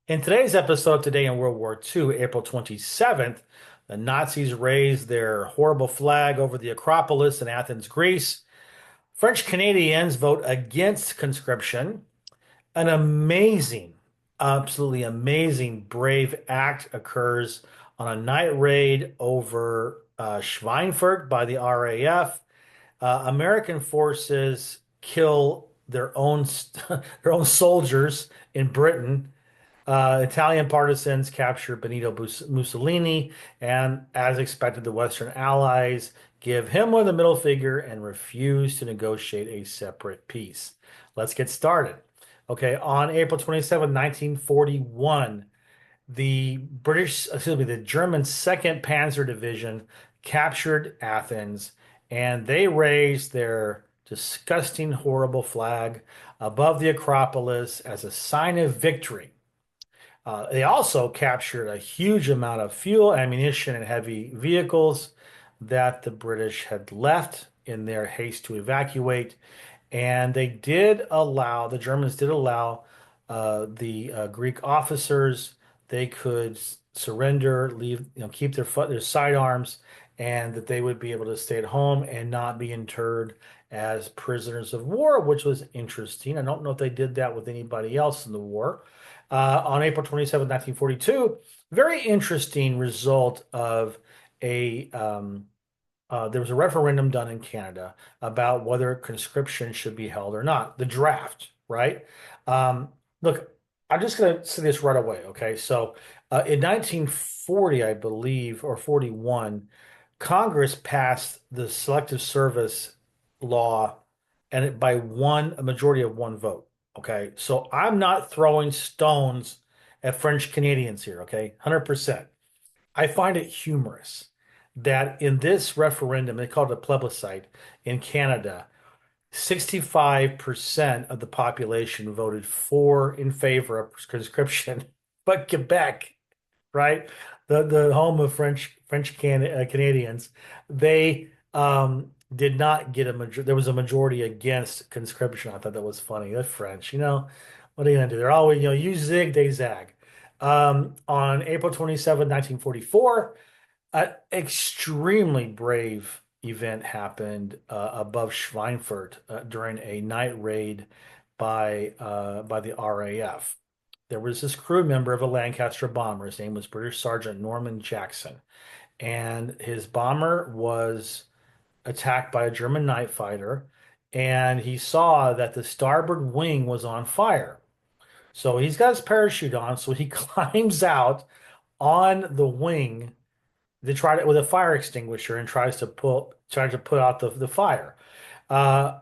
In today's episode, Today in World War II, April 27th, the Nazis raised their horrible flag over the Acropolis in Athens, Greece. French Canadians vote against conscription. An amazing, absolutely amazing, brave act occurs on a night raid over Schweinfurt by the RAF. American forces kill their own their own soldiers in Britain. Italian partisans capture Benito Mussolini, and as expected, the Western Allies give Himmler the middle finger and refuse to negotiate a separate peace. Let's get started. Okay, on April 27, 1941, the German 2nd Panzer Division captured Athens, and they raised their disgusting, horrible flag above the Acropolis as a sign of victory. They also captured a huge amount of fuel, ammunition, and heavy vehicles that the British had left in their haste to evacuate. And the Germans did allow the Greek officers, they could surrender, leave, keep their sidearms, and that they would be able to stay at home and not be interred as prisoners of war, which was interesting. I don't know if they did that with anybody else in the war. On April 27, 1942, very interesting result of there was a referendum done in Canada about whether conscription should be held or not, the draft, right? Look, I'm just going to say this right away, okay? So in 1940, I believe, or 41, Congress passed the Selective Service law and by a majority of one vote. Okay. So I'm not throwing stones at French Canadians here. Okay. 100%. I find it humorous that in this referendum, they call it a plebiscite in Canada, 65% of the population voted in favor of conscription, but Quebec, right? The home of Canadians, they did not get a majority. There was a majority against conscription. I thought that was funny. The French, what are you gonna do? They're always, you zig, they zag. On April 27, 1944, an extremely brave event happened above Schweinfurt during a night raid by the RAF. There was this crew member of a Lancaster bomber. His name was British Sergeant Norman Jackson, and his bomber was attacked by a German night fighter, and he saw that the starboard wing was on fire. So he's got his parachute on, so he climbs out on the wing to try to with a fire extinguisher and tries to put out the fire. Uh,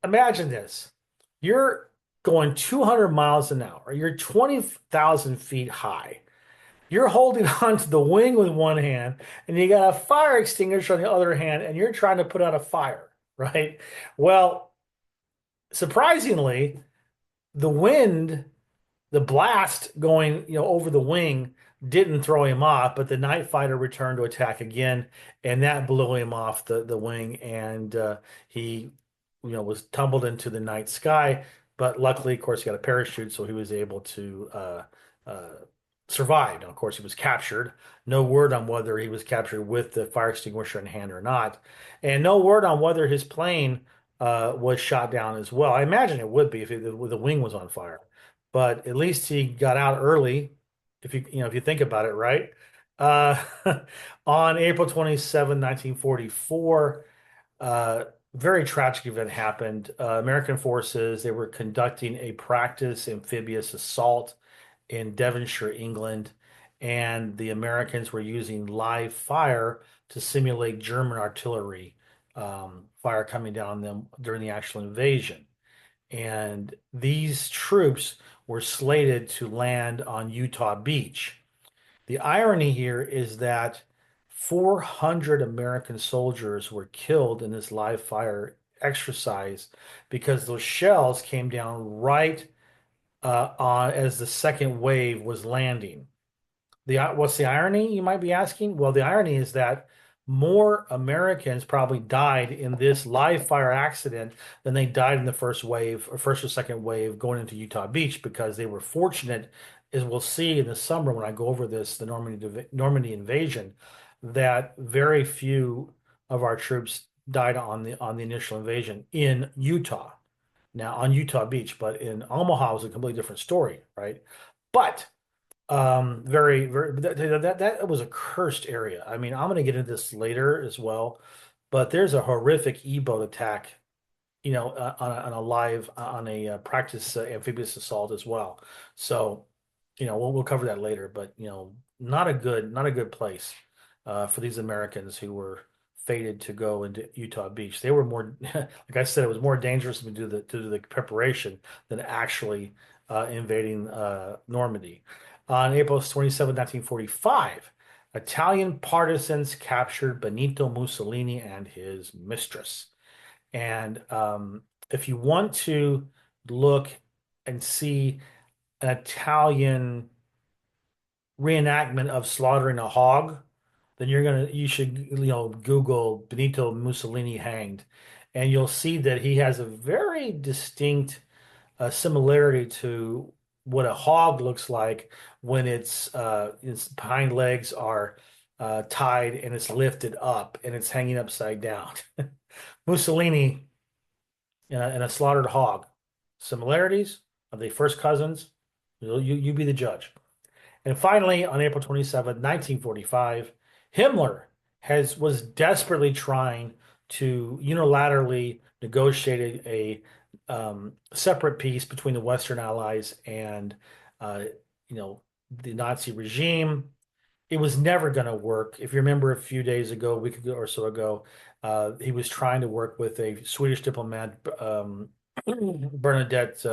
Imagine this. You're going 200 miles an hour. You're 20,000 feet high. You're holding on to the wing with one hand, and you got a fire extinguisher on the other hand, and you're trying to put out a fire, right? Well, surprisingly, the wind, the blast going, over the wing didn't throw him off, but the night fighter returned to attack again, and that blew him off the wing, and he, was tumbled into the night sky. But luckily, of course, he got a parachute, so he was able to uh, survive. And of course, he was captured. No word on whether he was captured with the fire extinguisher in hand or not, and no word on whether his plane was shot down as well. I imagine it would be if the wing was on fire, but at least he got out early. If you think about it, right? Uh, on April 27, 1944, very tragic event happened. American forces, they were conducting a practice amphibious assault in Devonshire, England, and the Americans were using live fire to simulate German artillery fire coming down on them during the actual invasion. And these troops were slated to land on Utah Beach. The irony here is that 400 American soldiers were killed in this live fire exercise because those shells came down right as the second wave was landing. What's the irony, you might be asking? Well, the irony is that more Americans probably died in this live fire accident than they died in the first wave or first or second wave going into Utah Beach because they were fortunate is we'll see in the summer when I go over this, the Normandy invasion, that very few of our troops died on the initial invasion in Utah. Now on Utah Beach, but in Omaha was a completely different story, right? But very, very that was a cursed area. I mean, I'm going to get into this later as well, but there's a horrific E-boat attack, on a practice amphibious assault as well. So, we'll cover that later, but not a good place for these Americans who were fated to go into Utah Beach. They were more, like I said, it was more dangerous to do the preparation than actually invading Normandy. On April 27, 1945, Italian partisans captured Benito Mussolini and his mistress. And if you want to look and see an Italian reenactment of slaughtering a hog, then you should, Google Benito Mussolini hanged, and you'll see that he has a very distinct similarity to what a hog looks like when its hind legs are tied and it's lifted up and it's hanging upside down. Mussolini and a slaughtered hog. Similarities? Are they first cousins? You be the judge. And finally, on April 27, 1945, Himmler was desperately trying to unilaterally negotiate a separate peace between the Western Allies and uh, the Nazi regime. It was never going to work. If you remember a few days ago, a week ago or so ago, he was trying to work with a Swedish diplomat, Bernadette